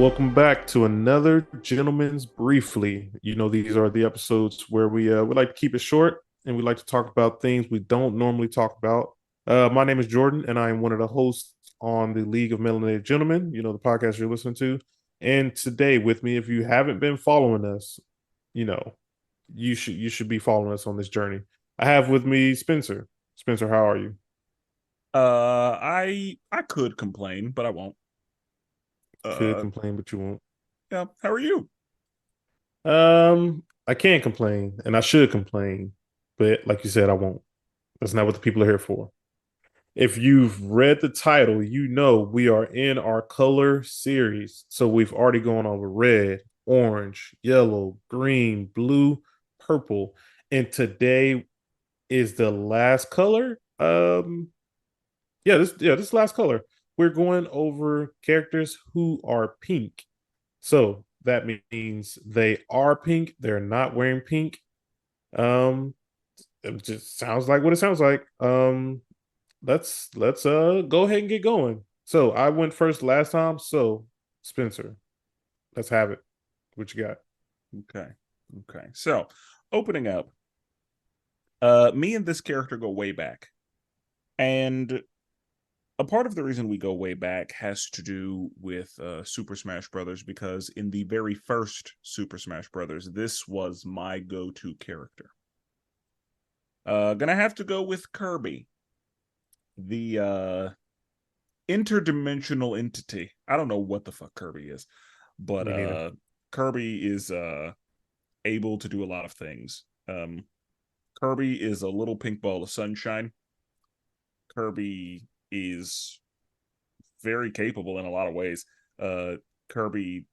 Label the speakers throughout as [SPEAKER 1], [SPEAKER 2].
[SPEAKER 1] Welcome back to another Gentleman's Briefly. These are the episodes where we like to keep it short and we like to talk about things we don't normally talk about. My name is Jordan, and I am one of the hosts on the League of Melanated Gentlemen, the podcast you're listening to. And today with me, if you haven't been following us, you know, you should be following us on this journey. I have with me Spenser. Spenser, how are you?
[SPEAKER 2] I could complain, but I won't.
[SPEAKER 1] Could
[SPEAKER 2] Uh,
[SPEAKER 1] complain, but you won't.
[SPEAKER 2] yeah. How are you?
[SPEAKER 1] I can't complain, and I should complain, but like you said, I won't. That's not what the people are here for. If you've read the title, you know we are in our color series. So we've already gone over red, orange, yellow, green, blue, purple, and today is the last color. This last color. We're going over characters who are pink. So that means they are pink. They're not wearing pink. Um, it just sounds like what it sounds like. Let's go ahead and get going. So I went first last time. So Spenser, let's have it. What you got?
[SPEAKER 2] Okay. Okay. So, opening up, me and this character go way back. And a part of the reason we go way back has to do with Super Smash Brothers, because in the very first Super Smash Brothers, this was my go-to character. Gonna have to go with Kirby, the interdimensional entity. I don't know what the fuck Kirby is, but
[SPEAKER 1] Me neither.
[SPEAKER 2] Kirby is able to do a lot of things. Kirby is a little pink ball of sunshine. Kirby is very capable in a lot of ways. Kirby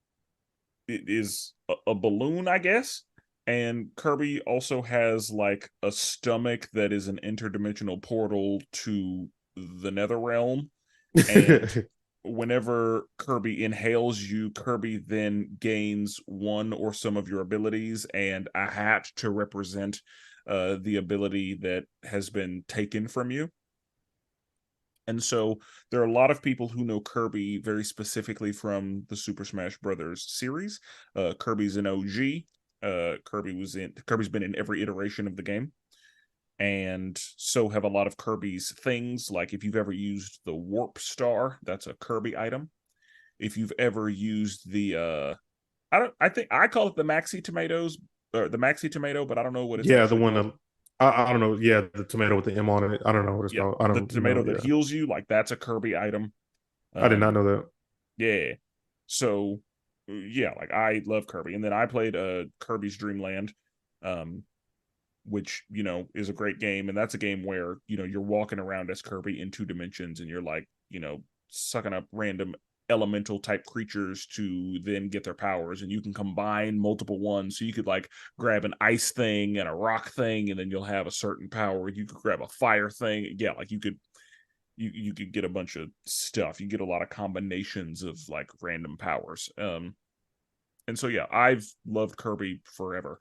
[SPEAKER 2] is a balloon, I guess. And Kirby also has like a stomach that is an interdimensional portal to the Nether Realm. And whenever Kirby inhales you, Kirby then gains one or some of your abilities and a hat to represent the ability that has been taken from you. And so there are a lot of people who know Kirby very specifically from the Super Smash Brothers series. Kirby's an OG. Kirby's been in every iteration of the game. And so have a lot of Kirby's things. Like if you've ever used the Warp Star, that's a Kirby item. If you've ever used the I think I call it the Maxi Tomatoes or the Maxi Tomato, but I don't know what it's
[SPEAKER 1] Yeah, the
[SPEAKER 2] actually
[SPEAKER 1] one
[SPEAKER 2] called.
[SPEAKER 1] that I don't know. Yeah, the tomato with the M on it. I don't know what it's
[SPEAKER 2] Yeah,
[SPEAKER 1] called. I
[SPEAKER 2] the
[SPEAKER 1] don't
[SPEAKER 2] tomato
[SPEAKER 1] know.
[SPEAKER 2] that
[SPEAKER 1] Yeah,
[SPEAKER 2] heals you, like that's a Kirby item.
[SPEAKER 1] I did not
[SPEAKER 2] Um,
[SPEAKER 1] know that.
[SPEAKER 2] yeah. So yeah, like I love Kirby. And then I played Kirby's Dream Land, um, which, is a great game. And that's a game where, you're walking around as Kirby in two dimensions and you're like, sucking up random elemental type creatures to then get their powers, and you can combine multiple ones. So you could like grab an ice thing and a rock thing, and then you'll have a certain power. You could grab a fire thing. Yeah, like you could get a bunch of stuff. You get a lot of combinations of like random powers. And so yeah, I've loved Kirby forever.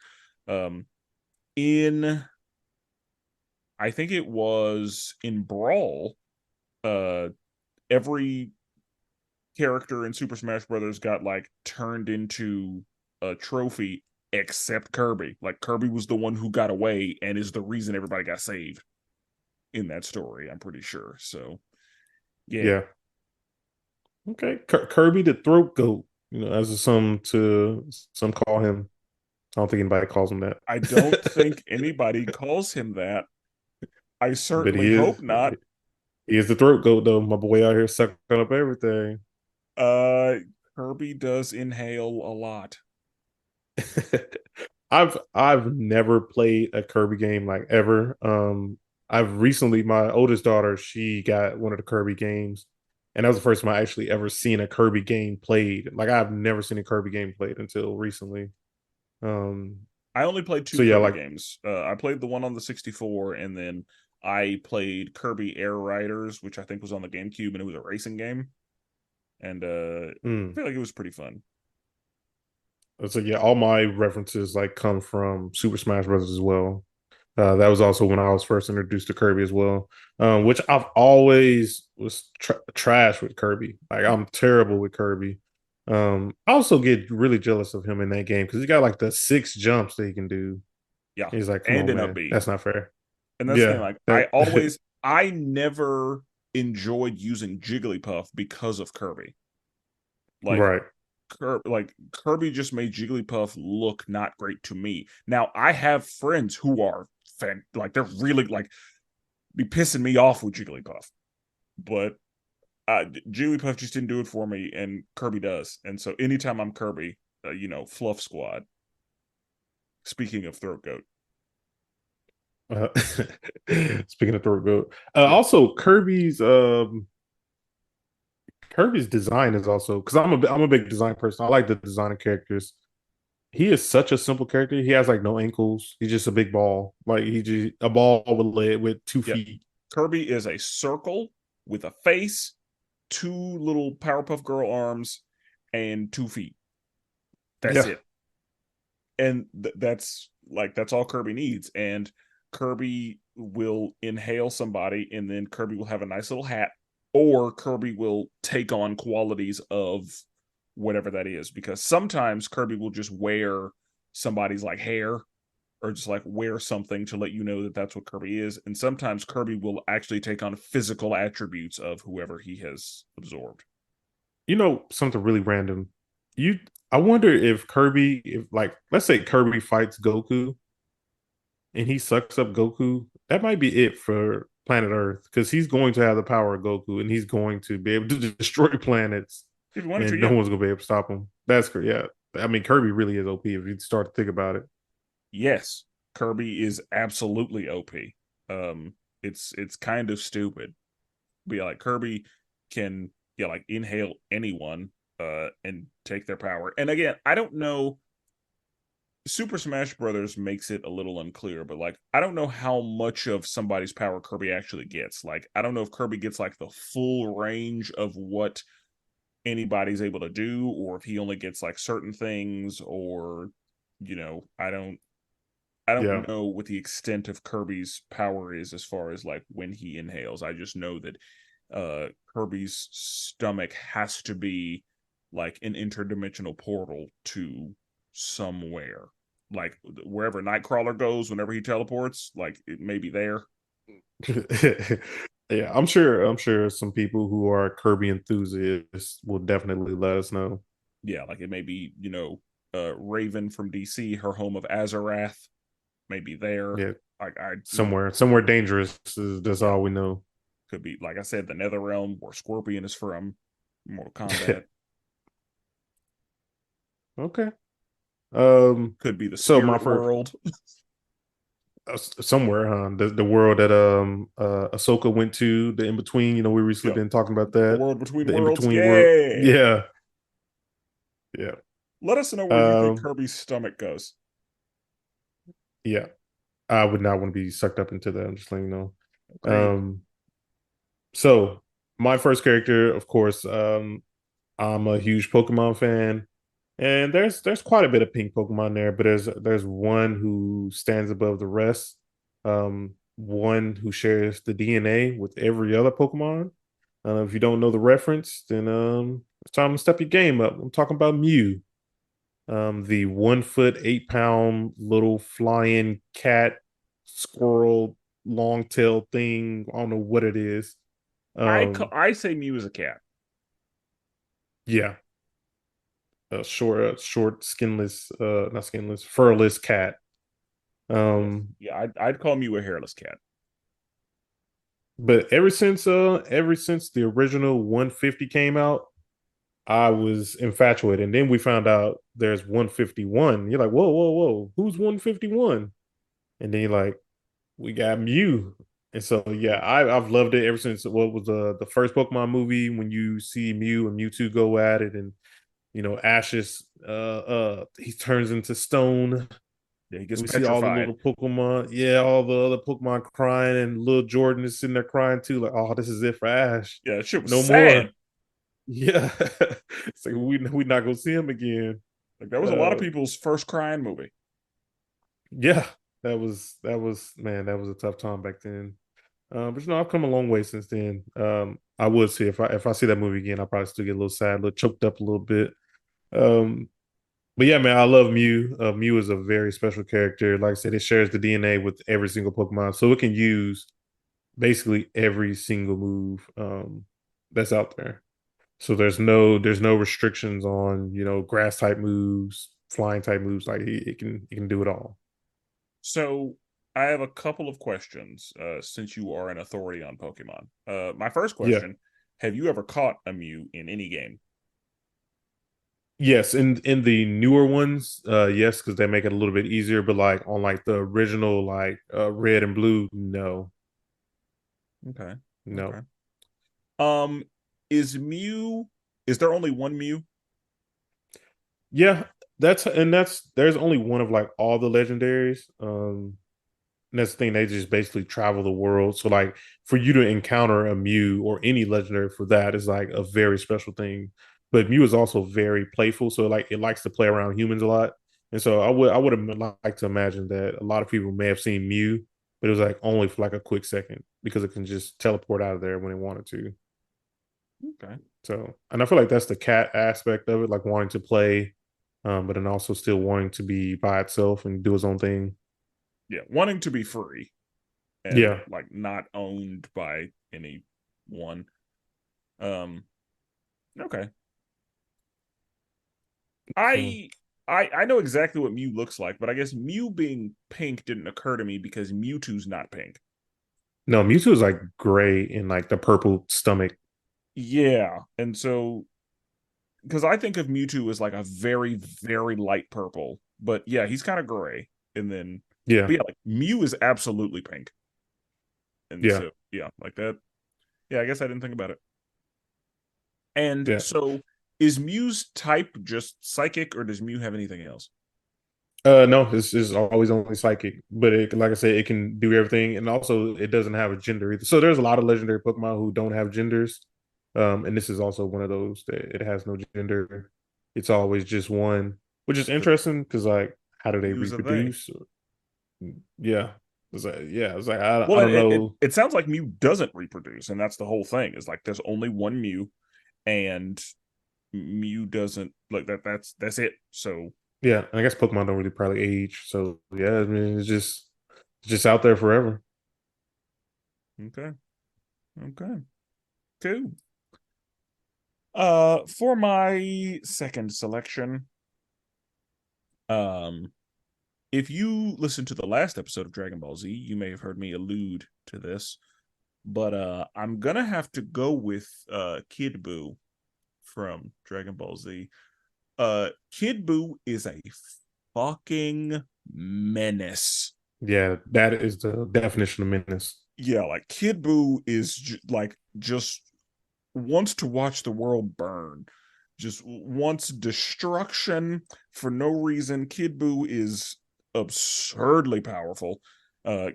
[SPEAKER 2] Um, in I think it was in Brawl, uh, every character in Super Smash Brothers got like turned into a trophy except Kirby. Like Kirby was the one who got away and is the reason everybody got saved in that story. I'm pretty sure. So yeah,
[SPEAKER 1] Yeah. Okay. Kirby the throat goat. As some call him. I don't think anybody calls him that.
[SPEAKER 2] I don't think anybody calls him that. I
[SPEAKER 1] But
[SPEAKER 2] certainly hope not.
[SPEAKER 1] he is the throat goat though. My boy out here sucking up everything.
[SPEAKER 2] Uh, Kirby does inhale a lot.
[SPEAKER 1] I've never played a Kirby game like ever. I've recently my oldest daughter, she got one of the Kirby games, and that was the first time I actually ever seen a Kirby game played. Like I've never seen a Kirby game played until recently. Um,
[SPEAKER 2] I only played two
[SPEAKER 1] so yeah,
[SPEAKER 2] Kirby
[SPEAKER 1] like
[SPEAKER 2] games. I played the one on the 64, and then I played Kirby Air Riders, which I think was on the GameCube, and it was a racing game. And I
[SPEAKER 1] mm.
[SPEAKER 2] feel like it was pretty fun.
[SPEAKER 1] So yeah, all my references like come from Super Smash Bros. As well. That was also when I was first introduced to Kirby as well, which I've always was trash with Kirby. Like I'm terrible with Kirby. I also get really jealous of him in that game because he got like the six jumps that he can do.
[SPEAKER 2] Yeah,
[SPEAKER 1] He's like, come
[SPEAKER 2] and
[SPEAKER 1] on,
[SPEAKER 2] an
[SPEAKER 1] man,
[SPEAKER 2] upbeat.
[SPEAKER 1] that's not fair.
[SPEAKER 2] And that's the thing.
[SPEAKER 1] Yeah,
[SPEAKER 2] Like,
[SPEAKER 1] that
[SPEAKER 2] I never enjoyed using Jigglypuff because of Kirby. Like,
[SPEAKER 1] right.
[SPEAKER 2] Kirby just made Jigglypuff look not great to me. Now I have friends who are like they're really like be pissing me off with Jigglypuff, but Jigglypuff just didn't do it for me, and Kirby does. And so anytime I'm Kirby, Fluff Squad. Speaking of throat goat,
[SPEAKER 1] Uh, speaking of throat goat,
[SPEAKER 2] yeah,
[SPEAKER 1] also Kirby's design is also because I'm a big design person. I like the design of characters. He is such a simple character. He has like no ankles. He's just a big ball. Like he just a ball with two
[SPEAKER 2] yeah.
[SPEAKER 1] feet.
[SPEAKER 2] Kirby is a circle with a face, two little Powerpuff Girl arms, and 2 feet. That's
[SPEAKER 1] Yeah.
[SPEAKER 2] it. And that's all Kirby needs. And Kirby will inhale somebody, and then Kirby will have a nice little hat, or Kirby will take on qualities of whatever that is. Because sometimes Kirby will just wear somebody's like hair, or just like wear something to let you know that that's what Kirby is. And sometimes Kirby will actually take on physical attributes of whoever he has absorbed.
[SPEAKER 1] You know something really random. You I wonder if Kirby, if like let's say Kirby fights Goku and he sucks up Goku, that might be it for planet Earth because he's going to have the power of Goku and he's going to be able to destroy planets
[SPEAKER 2] If you wanted to,
[SPEAKER 1] and no
[SPEAKER 2] yeah.
[SPEAKER 1] one's gonna be able to stop him. That's great. Yeah. I mean Kirby really is OP if you start to think about it.
[SPEAKER 2] Yes, Kirby is absolutely OP. It's kind of stupid. But yeah, like Kirby can like inhale anyone and take their power. And again, I don't know. Super Smash Brothers makes it a little unclear, but like I don't know how much of somebody's power Kirby actually gets. Like I don't know if Kirby gets like the full range of what anybody's able to do, or if he only gets like certain things, or I don't
[SPEAKER 1] Yeah.
[SPEAKER 2] know what the extent of Kirby's power is as far as like when he inhales. I just know that Kirby's stomach has to be like an interdimensional portal to somewhere. Like wherever Nightcrawler goes whenever he teleports, like it may be there.
[SPEAKER 1] Yeah, I'm sure some people who are Kirby enthusiasts will definitely let us know.
[SPEAKER 2] Yeah, like it may be, Raven from DC, her home of Azarath, may be there.
[SPEAKER 1] Yeah,
[SPEAKER 2] Like
[SPEAKER 1] somewhere dangerous. That's
[SPEAKER 2] yeah,
[SPEAKER 1] all we know.
[SPEAKER 2] could be like I said, the Nether Realm where Scorpion is from, Mortal Kombat.
[SPEAKER 1] Okay. Um.
[SPEAKER 2] Could be the
[SPEAKER 1] So my
[SPEAKER 2] spirit
[SPEAKER 1] first
[SPEAKER 2] world.
[SPEAKER 1] somewhere, huh? The world that Ahsoka went to, the in between. You know, we recently
[SPEAKER 2] Yeah,
[SPEAKER 1] been talking about
[SPEAKER 2] the
[SPEAKER 1] that.
[SPEAKER 2] world between
[SPEAKER 1] The in
[SPEAKER 2] worlds.
[SPEAKER 1] between world.
[SPEAKER 2] Yeah.
[SPEAKER 1] Yeah. Yeah.
[SPEAKER 2] Let us know where you think
[SPEAKER 1] Um.
[SPEAKER 2] Kirby's stomach goes.
[SPEAKER 1] Yeah. I would not want to be sucked up into that. I'm just letting you know.
[SPEAKER 2] Agreed.
[SPEAKER 1] So my first character, of course, I'm a huge Pokemon fan, and there's quite a bit of pink Pokemon there, but there's one who stands above the rest. One who shares the DNA with every other Pokemon. If you don't know the reference, then it's time to step your game up. I'm talking about Mew, the 1 foot 8 pound little flying cat squirrel long tail thing. I don't know what it is. Um,
[SPEAKER 2] I say Mew is a cat.
[SPEAKER 1] yeah, a short, skinless, not skinless, furless cat.
[SPEAKER 2] Yes.
[SPEAKER 1] Um,
[SPEAKER 2] Yeah, I'd call Mew a hairless cat.
[SPEAKER 1] but ever since the original 150 came out, I was infatuated. And then we found out there's 151. You're like, whoa, whoa, whoa, who's 151? And then you're like, we got Mew. And so yeah, I've loved it ever since what was the first Pokemon movie when you see Mew and Mewtwo go at it and Ash's he turns into stone.
[SPEAKER 2] Yeah, he gets
[SPEAKER 1] We see all the
[SPEAKER 2] petrified.
[SPEAKER 1] little Pokemon, yeah, all the other Pokemon crying, and little Jordan is sitting there crying too, like, oh, this is it for Ash.
[SPEAKER 2] Yeah, shit was
[SPEAKER 1] No
[SPEAKER 2] sad.
[SPEAKER 1] more. Yeah. It's like we not gonna see him again.
[SPEAKER 2] Like that was a lot of
[SPEAKER 1] Uh
[SPEAKER 2] people's first crying movie.
[SPEAKER 1] yeah, that was man, that was a tough time back then. But I've come a long way since then. I would say if I see that movie again, I'll probably still get a little sad, a little choked up a little bit. Um, but yeah, man, I love Mew. Mew is a very special character. Like I said, it shares the DNA with every single Pokemon, so it can use basically every single move that's out there. So there's no restrictions on grass type moves, flying type moves. Like it can do it all.
[SPEAKER 2] So I have a couple of questions, since you are an authority on Pokemon. My first
[SPEAKER 1] Yeah.
[SPEAKER 2] question: have you ever caught a Mew in any game?
[SPEAKER 1] Yes, in the newer ones, yes, because they make it a little bit easier. But like on like the original, like red and blue, no,
[SPEAKER 2] Okay. Okay.
[SPEAKER 1] no.
[SPEAKER 2] Um, is Mew? Is there only one Mew?
[SPEAKER 1] Yeah, that's there's only one of like all the legendaries. And that's the thing, they just basically travel the world. So like for you to encounter a Mew or any legendary for that is like a very special thing. But Mew is also very playful, so like it likes to play around humans a lot. And so I would have liked to imagine that a lot of people may have seen Mew, but it was like only for like a quick second because it can just teleport out of there when it wanted to.
[SPEAKER 2] Okay.
[SPEAKER 1] So, and I feel like that's the cat aspect of it, like wanting to play, but then also still wanting to be by itself and do its own thing.
[SPEAKER 2] Yeah, wanting to be free and
[SPEAKER 1] Yeah.
[SPEAKER 2] like not owned by anyone. Um, okay.
[SPEAKER 1] So
[SPEAKER 2] I I know exactly what Mew looks like, but I guess Mew being pink didn't occur to me because Mewtwo's not pink.
[SPEAKER 1] no, Mewtwo is like gray in like the purple stomach.
[SPEAKER 2] Yeah, and so because I think of Mewtwo as like a very very light purple, but yeah, he's kind of gray, and then
[SPEAKER 1] Yeah,
[SPEAKER 2] but yeah, like Mew is absolutely pink, and
[SPEAKER 1] yeah,
[SPEAKER 2] so yeah, like that. Yeah, I guess I didn't think about it. And
[SPEAKER 1] yeah.
[SPEAKER 2] so is Mew's type just psychic, or does Mew have anything else?
[SPEAKER 1] No, it's always only psychic, but like I said, it can do everything, and also it doesn't have a gender either. So there's a lot of legendary Pokemon who don't have genders, and this is also one of those that it has no gender. It's always just one, which is
[SPEAKER 2] Because
[SPEAKER 1] interesting because like, how do they
[SPEAKER 2] Mew's a they.
[SPEAKER 1] reproduce? Yeah, it's like I
[SPEAKER 2] Well,
[SPEAKER 1] don't know.
[SPEAKER 2] it sounds like Mew doesn't reproduce, and that's the whole thing. Is like there's only one Mew, and Mew doesn't like that. That's it. So
[SPEAKER 1] Yeah, and I guess Pokemon don't really probably age, so yeah, I mean it's just out there forever.
[SPEAKER 2] okay, okay, cool. For my second selection, um, if you listened to the last episode of Dragon Ball Z, you may have heard me allude to this, but I'm gonna have to go with Kid Buu from Dragon Ball Z. Kid Buu is a fucking menace.
[SPEAKER 1] Yeah, that is the definition of menace.
[SPEAKER 2] Yeah, like Kid Buu is like just wants to watch the world burn, just wants destruction for no reason. Kid Buu is absurdly powerful.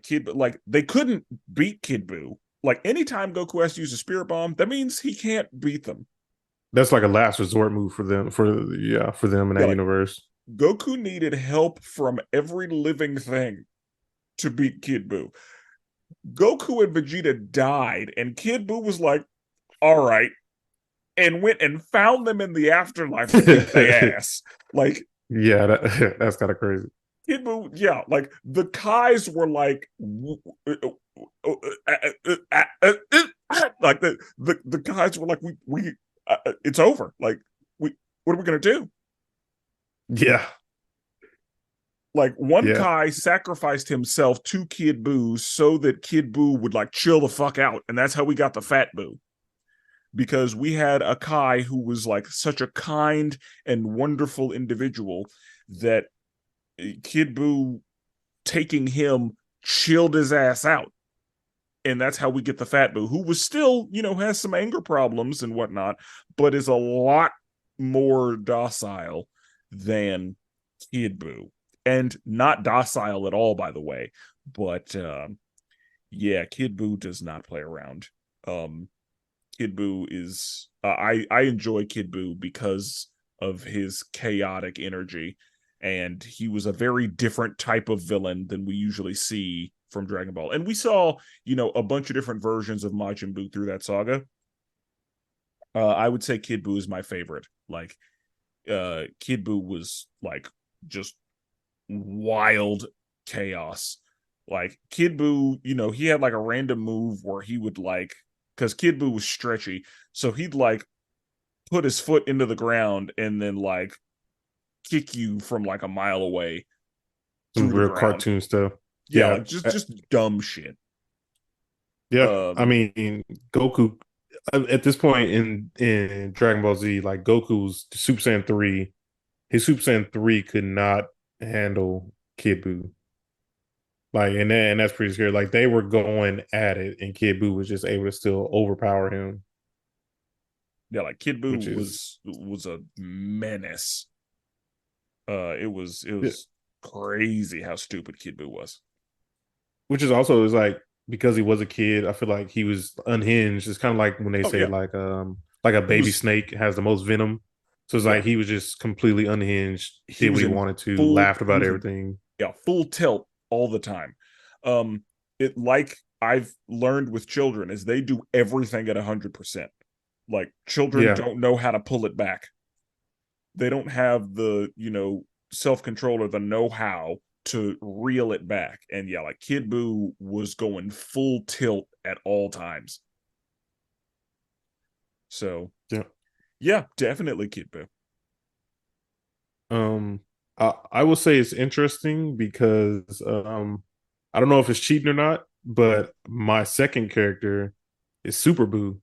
[SPEAKER 2] Kid like they couldn't beat Kid Buu. Like anytime Goku has to use a spirit bomb, that means he can't beat them.
[SPEAKER 1] That's like a last resort move for them for them in
[SPEAKER 2] Yeah,
[SPEAKER 1] that
[SPEAKER 2] like
[SPEAKER 1] universe.
[SPEAKER 2] Goku needed help from every living thing to beat Kid Buu. Goku and Vegeta died, and Kid Buu was like, all right, and went and found them in the afterlife to beat their ass. Like,
[SPEAKER 1] Yeah, that's kind of crazy.
[SPEAKER 2] Kid Buu, yeah, like the Kais were like, like the Kais were like, it's over. Like, we, what are we gonna do?
[SPEAKER 1] Yeah,
[SPEAKER 2] Like one
[SPEAKER 1] yeah,
[SPEAKER 2] Kai sacrificed himself to Kid Buu so that Kid Buu would like chill the fuck out, and that's how we got the Fat Buu. Because we had a Kai who was like such a kind and wonderful individual that Kid Buu taking him chilled his ass out. And that's how we get the Fat Buu, who was still, has some anger problems and whatnot, but is a lot more docile than Kid Buu. And not docile at all, by the way. But yeah, Kid Buu does not play around. Um, Kid Buu is I enjoy Kid Buu because of his chaotic energy, and he was a very different type of villain than we usually see from Dragon Ball. And we saw, a bunch of different versions of Majin Buu through that saga. I would say Kid Buu is my favorite. Like Kid Buu was like just wild chaos. Like Kid Buu, he had like a random move where he would like, because Kid Buu was stretchy, so he'd like put his foot into the ground and then like kick you from like a mile away
[SPEAKER 1] Some
[SPEAKER 2] through the
[SPEAKER 1] real
[SPEAKER 2] ground.
[SPEAKER 1] cartoon stuff.
[SPEAKER 2] Yeah,
[SPEAKER 1] Yeah,
[SPEAKER 2] like just dumb shit.
[SPEAKER 1] yeah. I
[SPEAKER 2] Um,
[SPEAKER 1] mean, Goku at this point in Dragon Ball Z, like Goku's Super Saiyan 3, his Super Saiyan 3 could not handle Kid Buu. Like, and that's pretty scary. Like, they were going at it, and Kid Buu was just able to still overpower him,
[SPEAKER 2] yeah, like Kid
[SPEAKER 1] which
[SPEAKER 2] Buu
[SPEAKER 1] is
[SPEAKER 2] was a menace. It
[SPEAKER 1] yeah,
[SPEAKER 2] was crazy how stupid Kid Buu was.
[SPEAKER 1] which is also is like because he was a kid, I feel like he was unhinged. It's kind of like when they
[SPEAKER 2] Oh
[SPEAKER 1] say
[SPEAKER 2] yeah,
[SPEAKER 1] like a
[SPEAKER 2] he
[SPEAKER 1] baby
[SPEAKER 2] was
[SPEAKER 1] snake has the most venom. So it's
[SPEAKER 2] yeah
[SPEAKER 1] like he was just completely unhinged,
[SPEAKER 2] he
[SPEAKER 1] did what
[SPEAKER 2] was
[SPEAKER 1] he
[SPEAKER 2] in
[SPEAKER 1] wanted to,
[SPEAKER 2] full
[SPEAKER 1] laughed
[SPEAKER 2] he
[SPEAKER 1] about
[SPEAKER 2] was in
[SPEAKER 1] everything.
[SPEAKER 2] yeah full tilt all the time. Um, it like I've learned with children is they do everything at 100%. Like children
[SPEAKER 1] Yeah.
[SPEAKER 2] don't know how to pull it back. They don't have the self control or the know how to reel it back. And yeah, like Kid Buu was going full tilt at all times. So
[SPEAKER 1] Yeah.
[SPEAKER 2] yeah, definitely Kid Buu.
[SPEAKER 1] Um, I will say it's interesting because I don't know if it's cheating or not, but my second character is Super Boo.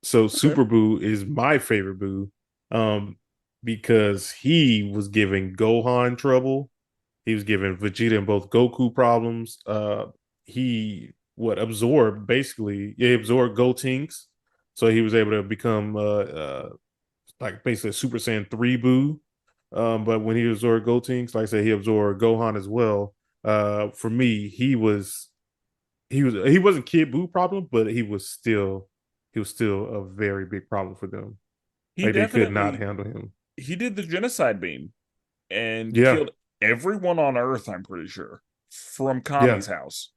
[SPEAKER 1] So
[SPEAKER 2] Okay.
[SPEAKER 1] Super Boo is my favorite Boo, um, because he was giving Gohan trouble. He was giving Vegeta and both Goku problems. He what absorbed basically, yeah, he absorbed Gotenks, so he was able to become like basically a Super Saiyan 3 Boo. But when he absorbed Gotenks, like I said, he absorbed Gohan as well. For me, he wasn't Kid Boo problem, but he was still a very big problem for them.
[SPEAKER 2] He
[SPEAKER 1] Like they could not
[SPEAKER 2] definitely
[SPEAKER 1] handle him.
[SPEAKER 2] he did the genocide beam and
[SPEAKER 1] Yeah,
[SPEAKER 2] killed everyone on Earth, I'm pretty sure, from
[SPEAKER 1] yeah.
[SPEAKER 2] Kami's house.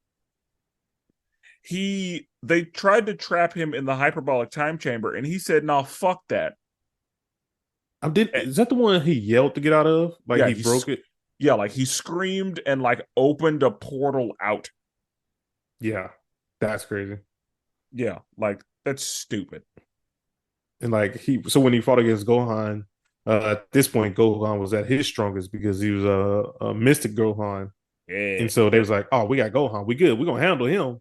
[SPEAKER 2] They tried to trap him in the hyperbolic time chamber and he said, "Nah, fuck that."
[SPEAKER 1] I did.
[SPEAKER 2] And,
[SPEAKER 1] Is that the one he yelled to get out of? Like
[SPEAKER 2] yeah,
[SPEAKER 1] he broke it?
[SPEAKER 2] like he screamed and like opened a portal out.
[SPEAKER 1] Yeah, that's crazy.
[SPEAKER 2] Yeah, like that's stupid.
[SPEAKER 1] And like so when he fought against Gohan, at this point Gohan was at his strongest because he was a Mystic Gohan,
[SPEAKER 2] Yeah,
[SPEAKER 1] and so they
[SPEAKER 2] yep.
[SPEAKER 1] was like, "Oh, we got Gohan, we good, we gonna handle him."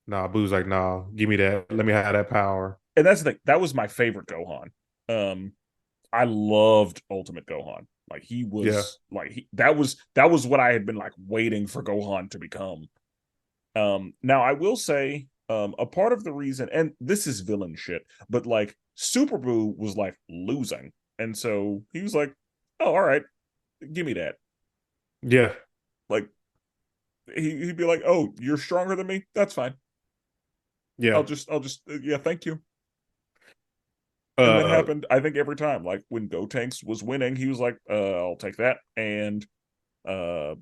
[SPEAKER 1] Nah, Boo's like, "Nah, give me that, let me have that power."
[SPEAKER 2] And that's the thing. That was my favorite Gohan. Um, I loved Ultimate Gohan. Like he
[SPEAKER 1] Yeah,
[SPEAKER 2] was like that was what I had been like waiting for Gohan to become. Now I will say, a part of the reason, and this is villain shit, but like Super Boo was like losing, and so he was like, "Oh, all right, give me that."
[SPEAKER 1] yeah,
[SPEAKER 2] Like he'd be like, "Oh, you're stronger than me. That's fine.
[SPEAKER 1] yeah.
[SPEAKER 2] I'll just, yeah, thank you." And that
[SPEAKER 1] Uh,
[SPEAKER 2] happened, I think, every time. Like when Gotenks was winning, he was like, "I'll take that." And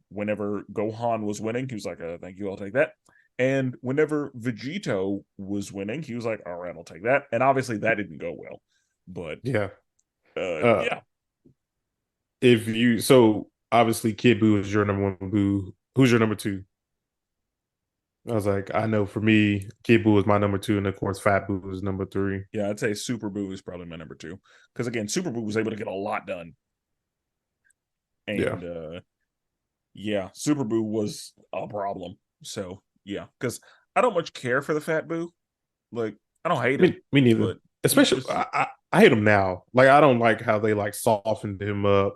[SPEAKER 2] whenever Gohan was winning, he was like, "Thank you, I'll take that." And whenever Vegito was winning, he was like, "All right, I'll take that." And obviously, that didn't go well. But
[SPEAKER 1] yeah. Uh,
[SPEAKER 2] yeah,
[SPEAKER 1] if you so obviously Kid Buu is your number one Boo. Who's your number two? I was like, I know for me, Kid Buu is my number two, and of course, Fat Buu is number three.
[SPEAKER 2] yeah, I'd say Super Boo is probably my number two because again, Super Boo was able to get a lot done,
[SPEAKER 1] Yeah.
[SPEAKER 2] and yeah, Super Boo was a problem. So yeah, because I don't much care for the Fat Boo. Like I don't hate him,
[SPEAKER 1] Me neither.
[SPEAKER 2] but he
[SPEAKER 1] Especially,
[SPEAKER 2] was
[SPEAKER 1] I hate him now. Like I don't like how they like softened him up.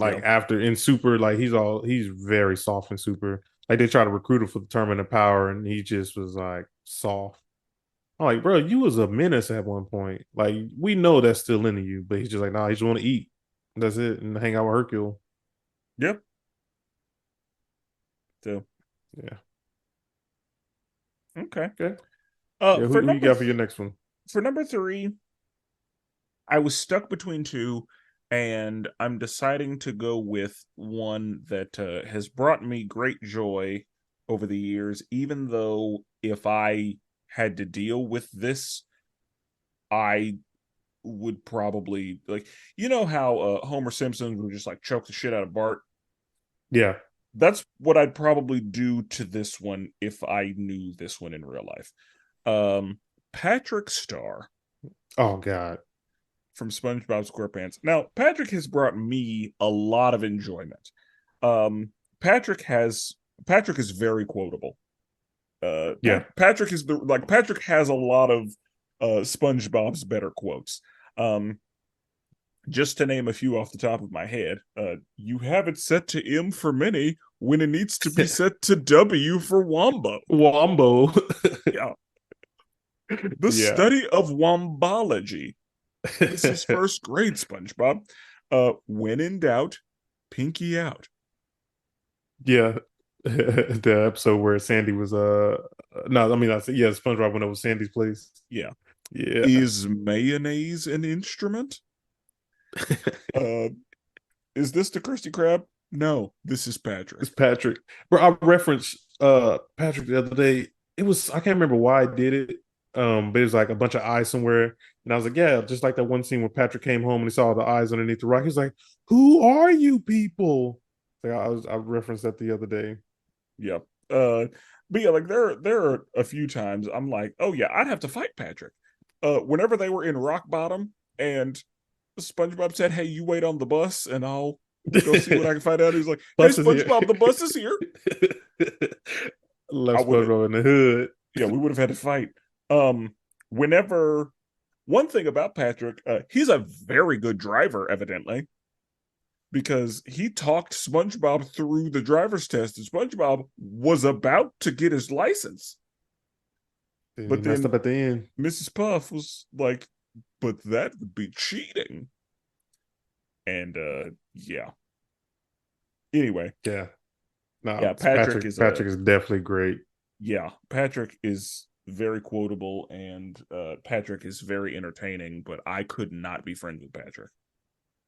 [SPEAKER 2] yeah.
[SPEAKER 1] Like after in Super, like he's very soft in Super. Like they try to recruit him for the tournament of power, and he just was like soft. I'm like, bro, you was a menace at one point. Like we know that's still in you, but he's just like, nah, he just want to eat. That's it, and hang out with Hercule.
[SPEAKER 2] Yep. So
[SPEAKER 1] Yeah.
[SPEAKER 2] okay.
[SPEAKER 1] Okay. Yeah.
[SPEAKER 2] For
[SPEAKER 1] Who you got for your next one?
[SPEAKER 2] for number three, I was stuck between two, and I'm deciding to go with one that has brought me great joy over the years. Even though if I had to deal with this, I would probably like, you know how Homer Simpson would just like choke the shit out of Bart.
[SPEAKER 1] Yeah.
[SPEAKER 2] That's what I'd probably do to this one if I knew this one in real life. Patrick Star
[SPEAKER 1] Oh God.
[SPEAKER 2] from SpongeBob SquarePants. Now, Patrick has brought me a lot of enjoyment. Um, Patrick has Patrick is very quotable.
[SPEAKER 1] Yeah.
[SPEAKER 2] Patrick is the like Patrick has a lot of SpongeBob's better quotes. Um, just to name a few off the top of my head, you have it set to M for many when it needs to be set to W for Wombo.
[SPEAKER 1] Wombo.
[SPEAKER 2] Yeah. The
[SPEAKER 1] Yeah.
[SPEAKER 2] study of wombology. This is first grade, SpongeBob. When in doubt, pinky out.
[SPEAKER 1] Yeah. The episode where Sandy was no, I mean I said yeah, SpongeBob went over Sandy's place.
[SPEAKER 2] Yeah.
[SPEAKER 1] Yeah.
[SPEAKER 2] Is mayonnaise an instrument? Uh, is this the Krusty Krab? No, this is Patrick.
[SPEAKER 1] It's Patrick. Bro, I referenced Patrick the other day. It was I can't remember why I did it. But it was like a bunch of eyes somewhere. And I was like, yeah, just like that one scene where Patrick came home and he saw the eyes underneath the rock. He's like, who are you people? Like I referenced that the other day.
[SPEAKER 2] Yep. But yeah, like there are a few times I'm like, oh yeah, I'd have to fight Patrick. Whenever they were in Rock Bottom and SpongeBob said, "Hey, you wait on the bus, and I'll go see what I can find out." He's like, "Hey,
[SPEAKER 1] Bus is here.
[SPEAKER 2] SpongeBob, the bus is here." I
[SPEAKER 1] Left
[SPEAKER 2] would,
[SPEAKER 1] SpongeBob in the hood.
[SPEAKER 2] yeah, we would have had to fight. Um, Whenever one thing about Patrick, he's a very good driver, evidently, because he talked SpongeBob through the driver's test, and SpongeBob was about to get his license,
[SPEAKER 1] And he
[SPEAKER 2] but
[SPEAKER 1] messed
[SPEAKER 2] then
[SPEAKER 1] up at the end.
[SPEAKER 2] Mrs. Puff was like, "But that would be cheating," and yeah. Anyway,
[SPEAKER 1] Yeah. No,
[SPEAKER 2] yeah, Patrick is a
[SPEAKER 1] Patrick is definitely great.
[SPEAKER 2] yeah, Patrick is very quotable and Patrick is very entertaining, but I could not be friends with Patrick.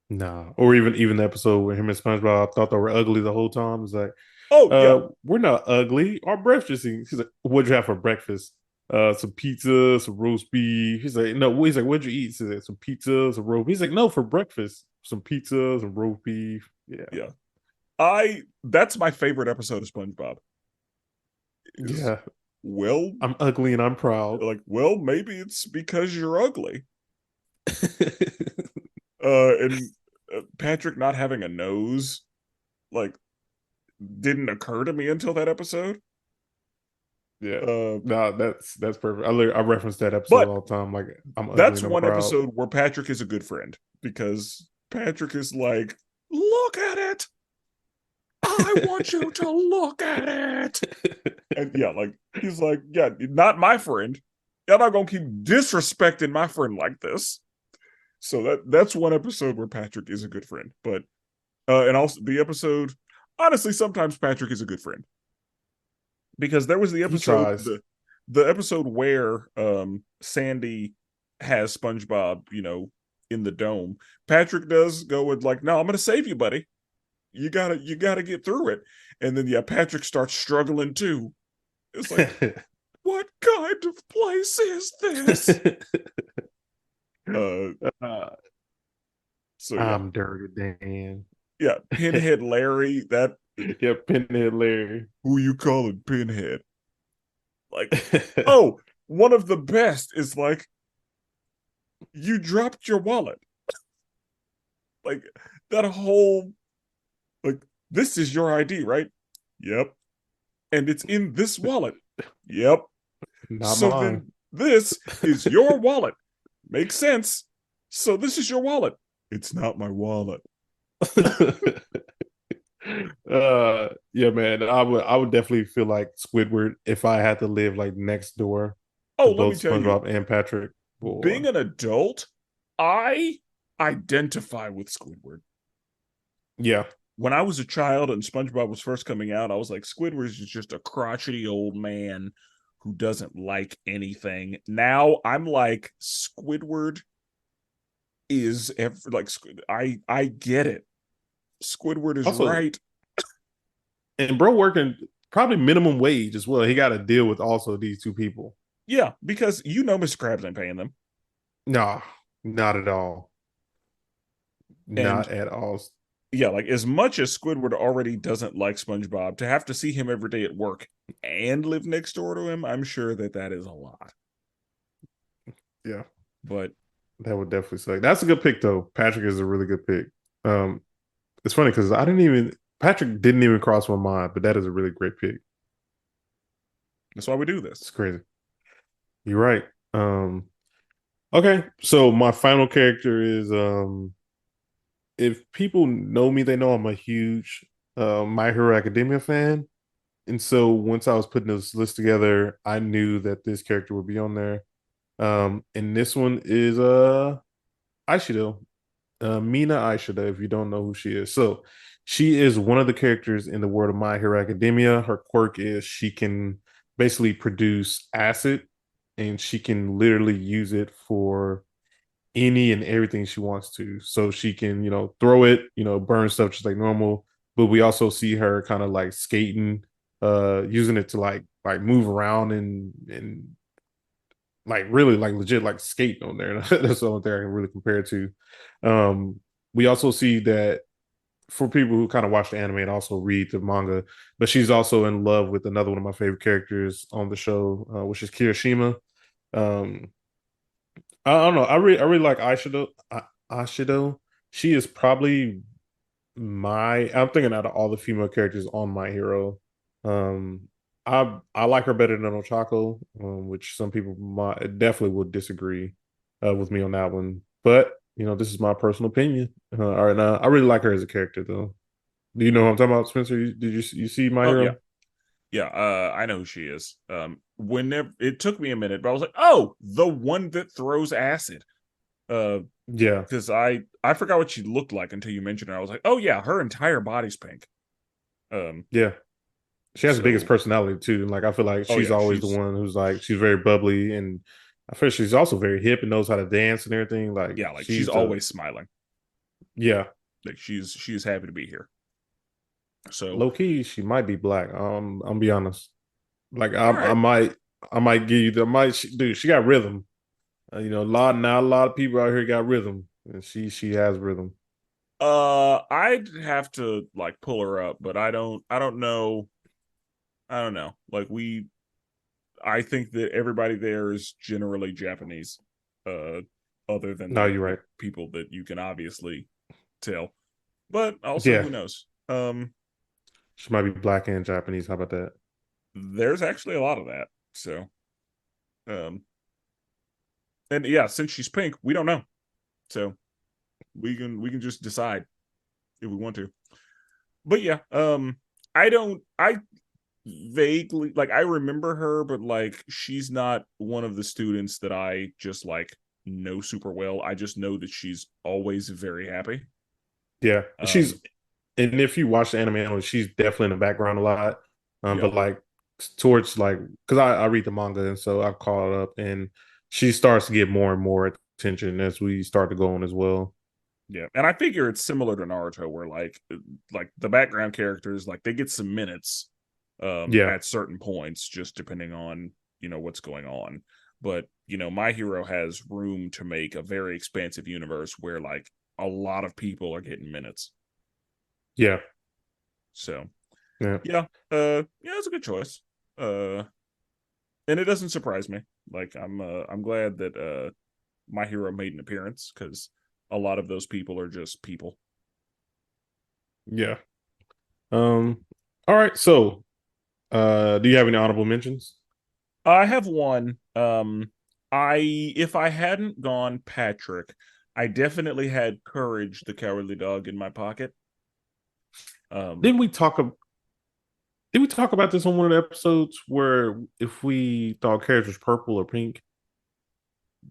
[SPEAKER 1] Nah. Or even the episode where him and SpongeBob thought they were ugly the whole time. It's like,
[SPEAKER 2] Oh yeah,
[SPEAKER 1] we're not ugly. Our breakfast. He's like, what'd you have for breakfast? Some pizza, some roast beef. He's like, no. He's like, what'd you eat? He's like, some pizza, some roast. He's like, no, for breakfast, some pizza, some roast beef. Yeah,
[SPEAKER 2] yeah. I That's my favorite episode of SpongeBob. Is
[SPEAKER 1] yeah.
[SPEAKER 2] well,
[SPEAKER 1] I'm ugly and I'm proud.
[SPEAKER 2] like well, maybe it's because you're ugly. And Patrick not having a nose, like, didn't occur to me until that episode.
[SPEAKER 1] Yeah.
[SPEAKER 2] Uh,
[SPEAKER 1] No, that's perfect. I reference that episode
[SPEAKER 2] but
[SPEAKER 1] all the time. Like I'm ugly
[SPEAKER 2] that's
[SPEAKER 1] and I'm
[SPEAKER 2] one
[SPEAKER 1] proud.
[SPEAKER 2] episode where Patrick is a good friend because Patrick is like, look at it. I want you to look at it. And yeah, like he's like, yeah, not my friend. You're not gonna keep disrespecting my friend like this. So that's one episode where Patrick is a good friend. But and also the episode, honestly, sometimes Patrick is a good friend. Because there was
[SPEAKER 1] He tries.
[SPEAKER 2] the episode where Sandy has SpongeBob, in the dome. Patrick does go with like, no, I'm gonna save you, buddy. You gotta get through it. And then yeah, Patrick starts struggling too. It's like, what kind of place is this? Uh
[SPEAKER 1] uh,
[SPEAKER 2] so yeah.
[SPEAKER 1] I'm Dirty Dan.
[SPEAKER 2] Yeah, Pinhead Larry, that
[SPEAKER 1] Yeah, Pinhead Larry.
[SPEAKER 2] who you calling Pinhead? Like, oh, one of the best is like, you dropped your wallet. Like that whole like, this is your ID, right? Yep. And it's in this wallet. Yep.
[SPEAKER 1] Not
[SPEAKER 2] So
[SPEAKER 1] mine.
[SPEAKER 2] then this is your wallet. Makes sense. So this is your wallet. It's not my wallet.
[SPEAKER 1] Yeah, man. I would definitely feel like Squidward if I had to live like next door to
[SPEAKER 2] Oh, let me
[SPEAKER 1] both
[SPEAKER 2] tell you,
[SPEAKER 1] SpongeBob and Patrick. Boy.
[SPEAKER 2] being an adult, I identify with Squidward.
[SPEAKER 1] Yeah.
[SPEAKER 2] When I was a child and SpongeBob was first coming out, I was like, Squidward is just a crotchety old man who doesn't like anything. Now I'm like, Squidward is like, I get it. Squidward is
[SPEAKER 1] Also,
[SPEAKER 2] right.
[SPEAKER 1] and bro working probably minimum wage as well. He got to deal with also these two people.
[SPEAKER 2] Yeah, because Mr. Krabs ain't paying them.
[SPEAKER 1] Nah. Not at all.
[SPEAKER 2] And
[SPEAKER 1] Not at all.
[SPEAKER 2] yeah, like as much as Squidward already doesn't like SpongeBob, to have to see him every day at work and live next door to him, I'm sure that that is a lot.
[SPEAKER 1] Yeah,
[SPEAKER 2] But
[SPEAKER 1] that would definitely suck. That's a good pick though. Patrick is a really good pick. Um, it's funny because I didn't even Patrick didn't even cross my mind, but that is a really great pick.
[SPEAKER 2] that's why we do this.
[SPEAKER 1] It's crazy. You're right. Okay, so my final character is if people know me, they know I'm a huge My Hero Academia fan. And so once I was putting this list together, I knew that this character would be on there. And this one is Aishido. Mina Aishida, if you don't know who she is. So she is one of the characters in the world of My Hero Academia. Her quirk is she can basically produce acid and she can literally use it for any and everything she wants to. So she can, throw it, burn stuff just like normal. But we also see her kind of like skating, using it to like move around and like really like legit like skate on there. That's the only thing I can really compare it to. We also see that for people who kind of watch the anime and also read the manga, but she's also in love with another one of my favorite characters on the show, which is Kirishima. Um, I don't know. I really like Aishido. Aishido. She is probably I'm thinking out of all the female characters on My Hero. Um, I like her better than Ochako, which some people might definitely would disagree with me on that one. But this is my personal opinion. All right, now I really like her as a character, though. Do you know what I'm talking about, Spencer? Did you see My
[SPEAKER 2] Oh yeah,
[SPEAKER 1] Hero?
[SPEAKER 2] yeah. I know who she is. Whenever it took me a minute, but I was like, oh, the one that throws acid. Uh,
[SPEAKER 1] Yeah,
[SPEAKER 2] because I forgot what she looked like until you mentioned her. I was like, oh yeah, her entire body's pink. Um,
[SPEAKER 1] yeah. She has the biggest
[SPEAKER 2] so
[SPEAKER 1] personality too. And like I feel like
[SPEAKER 2] oh
[SPEAKER 1] she's
[SPEAKER 2] yeah,
[SPEAKER 1] always the one who's like she's very bubbly and I feel she's also very hip and knows how to dance and everything. Like
[SPEAKER 2] like she's always smiling.
[SPEAKER 1] yeah.
[SPEAKER 2] Like she's happy to be here. So
[SPEAKER 1] Low key, she might be black. I'm be honest. Like
[SPEAKER 2] all
[SPEAKER 1] I
[SPEAKER 2] right.
[SPEAKER 1] might give you the might dude, she got rhythm. A lot of people out here got rhythm. And she has rhythm.
[SPEAKER 2] I'd have to like pull her up, but I don't know. I don't know. I think that everybody there is generally Japanese. Uh, other than
[SPEAKER 1] No,
[SPEAKER 2] the
[SPEAKER 1] you're right.
[SPEAKER 2] people that you can obviously tell, but also
[SPEAKER 1] Yeah.
[SPEAKER 2] who knows?
[SPEAKER 1] She might be black and Japanese. How about that?
[SPEAKER 2] There's actually a lot of that. So, um, and yeah, since she's pink, we don't know. So we can just decide if we want to. But yeah, I don't. I vaguely like I remember her, but like she's not one of the students that I just like know super well. I just know that she's always very happy.
[SPEAKER 1] Yeah.
[SPEAKER 2] Um,
[SPEAKER 1] And if you watch the anime, she's definitely in the background a lot.
[SPEAKER 2] yeah,
[SPEAKER 1] But like towards like because I read the manga and so I caught up and she starts to get more and more attention as we start to go on as well.
[SPEAKER 2] yeah, and I figure it's similar to Naruto, where like the background characters like they get some minutes,
[SPEAKER 1] Yeah,
[SPEAKER 2] at certain points, just depending on what's going on. But My Hero has room to make a very expansive universe where like a lot of people are getting minutes.
[SPEAKER 1] yeah,
[SPEAKER 2] So
[SPEAKER 1] yeah,
[SPEAKER 2] yeah, yeah, it's a good choice. Uh, and it doesn't surprise me. Like I'm glad that My Hero made an appearance because a lot of those people are just people.
[SPEAKER 1] yeah. Um, all right. So, do you have any honorable mentions?
[SPEAKER 2] I have one. I if I hadn't gone Patrick, I definitely had Courage, the Cowardly Dog, in my pocket. Um,
[SPEAKER 1] Didn't we talk? Did we talk about this on one of the episodes where if we thought carriage was purple or pink?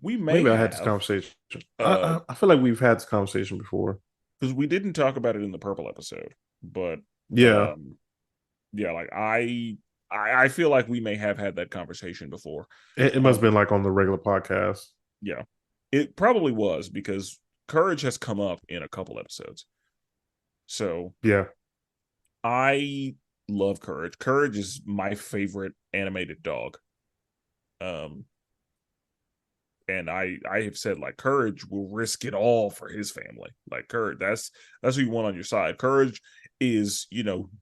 [SPEAKER 2] we may
[SPEAKER 1] Maybe I had this
[SPEAKER 2] have,
[SPEAKER 1] conversation.
[SPEAKER 2] uh,
[SPEAKER 1] I feel like we've had this conversation before.
[SPEAKER 2] because we didn't talk about it in the purple episode, but
[SPEAKER 1] Yeah,
[SPEAKER 2] yeah, like I feel like we may have had that conversation before.
[SPEAKER 1] it must have
[SPEAKER 2] Um,
[SPEAKER 1] been like on the regular podcast.
[SPEAKER 2] yeah, it probably was because Courage has come up in a couple episodes. So
[SPEAKER 1] Yeah,
[SPEAKER 2] I love Courage. Courage is my favorite animated dog. Um, and I have said like Courage will risk it all for his family. Like Courage, that's who you want on your side. Courage is,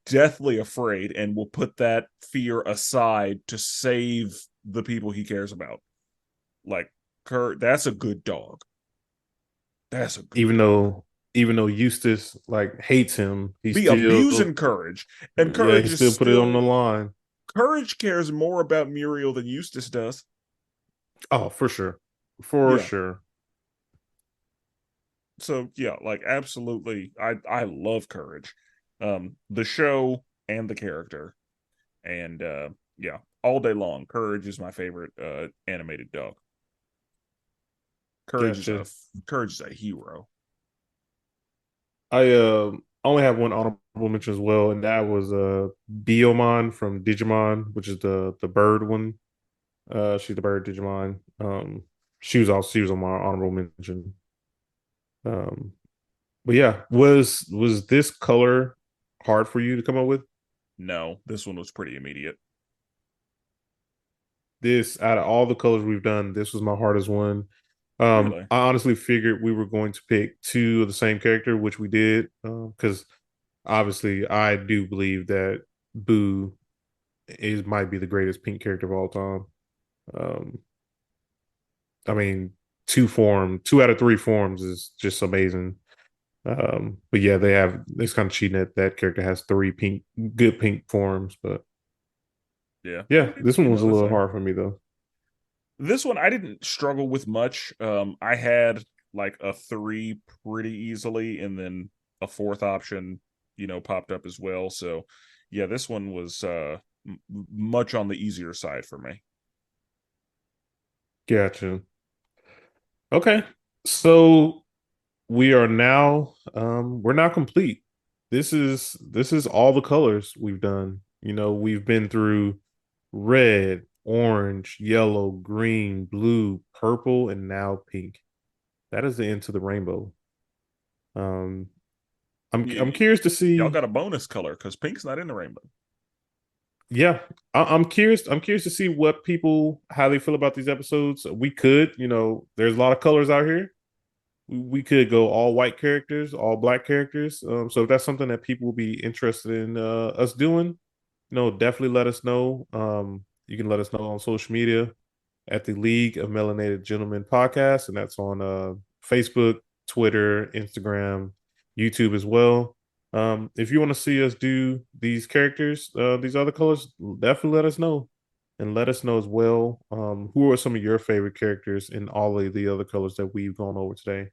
[SPEAKER 2] deathly afraid and will put that fear aside to save the people he cares about. Like Courage, that's a good dog. That's a good
[SPEAKER 1] Even
[SPEAKER 2] dog.
[SPEAKER 1] though even though Eustace like hates him, he
[SPEAKER 2] Be
[SPEAKER 1] still
[SPEAKER 2] abusing Courage, and
[SPEAKER 1] yeah, he
[SPEAKER 2] Courage is
[SPEAKER 1] still put it on the
[SPEAKER 2] still
[SPEAKER 1] line.
[SPEAKER 2] Courage cares more about Muriel than Eustace does.
[SPEAKER 1] Oh, for sure. For
[SPEAKER 2] Yeah.
[SPEAKER 1] sure.
[SPEAKER 2] So yeah, like absolutely, I love Courage, the show and the character, and yeah, all day long. Courage is my favorite animated dog. Courage is a
[SPEAKER 1] Gotcha.
[SPEAKER 2] Courage is a hero.
[SPEAKER 1] I only have one honorable mention as well, and that was Biomon from Digimon, which is the bird one. She's the bird Digimon. She was on my honorable mention. Um, but yeah, was this color hard for you to come up with?
[SPEAKER 2] No, this one was pretty immediate.
[SPEAKER 1] This out of all the colors we've done, this was my hardest one.
[SPEAKER 2] Really?
[SPEAKER 1] I honestly figured we were going to pick two of the same character, which we did, because obviously I do believe that Boo is might be the greatest pink character of all time. Um, I mean, two out of three forms is just amazing. But yeah, it's kind of cheating that that character has three good pink forms. But
[SPEAKER 2] Yeah.
[SPEAKER 1] yeah, this one was a
[SPEAKER 2] That's
[SPEAKER 1] little
[SPEAKER 2] fair.
[SPEAKER 1] hard for me though.
[SPEAKER 2] This one I didn't struggle with much. I had like a three pretty easily, and then a fourth option, popped up as well. So yeah, this one was much on the easier side for me.
[SPEAKER 1] Gotcha. Okay, so we're now complete. This is all the colors we've done. We've been through red, orange, yellow, green, blue, purple, and now pink. That is the end to the rainbow. Um, I'm
[SPEAKER 2] Y-
[SPEAKER 1] curious to
[SPEAKER 2] y'all
[SPEAKER 1] see.
[SPEAKER 2] got a bonus color because pink's not in the rainbow.
[SPEAKER 1] Yeah, I'm curious. I'm curious to see what people how they feel about these episodes. We could, there's a lot of colors out here. We could go all white characters, all black characters. So if that's something that people will be interested in us doing, definitely let us know. You can let us know on social media at the League of Melanated Gentlemen podcast, and that's on Facebook, Twitter, Instagram, YouTube as well. If you want to see us do these characters, these other colors, definitely let us know. And let us know as well who are some of your favorite characters in all of the other colors that we've gone over today.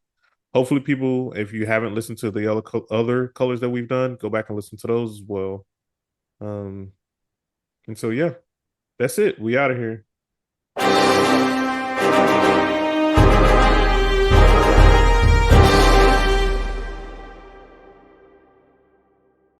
[SPEAKER 1] Hopefully, people, if you haven't listened to the other colors that we've done, go back and listen to those as well. Um, and so, yeah, that's it. We out of here.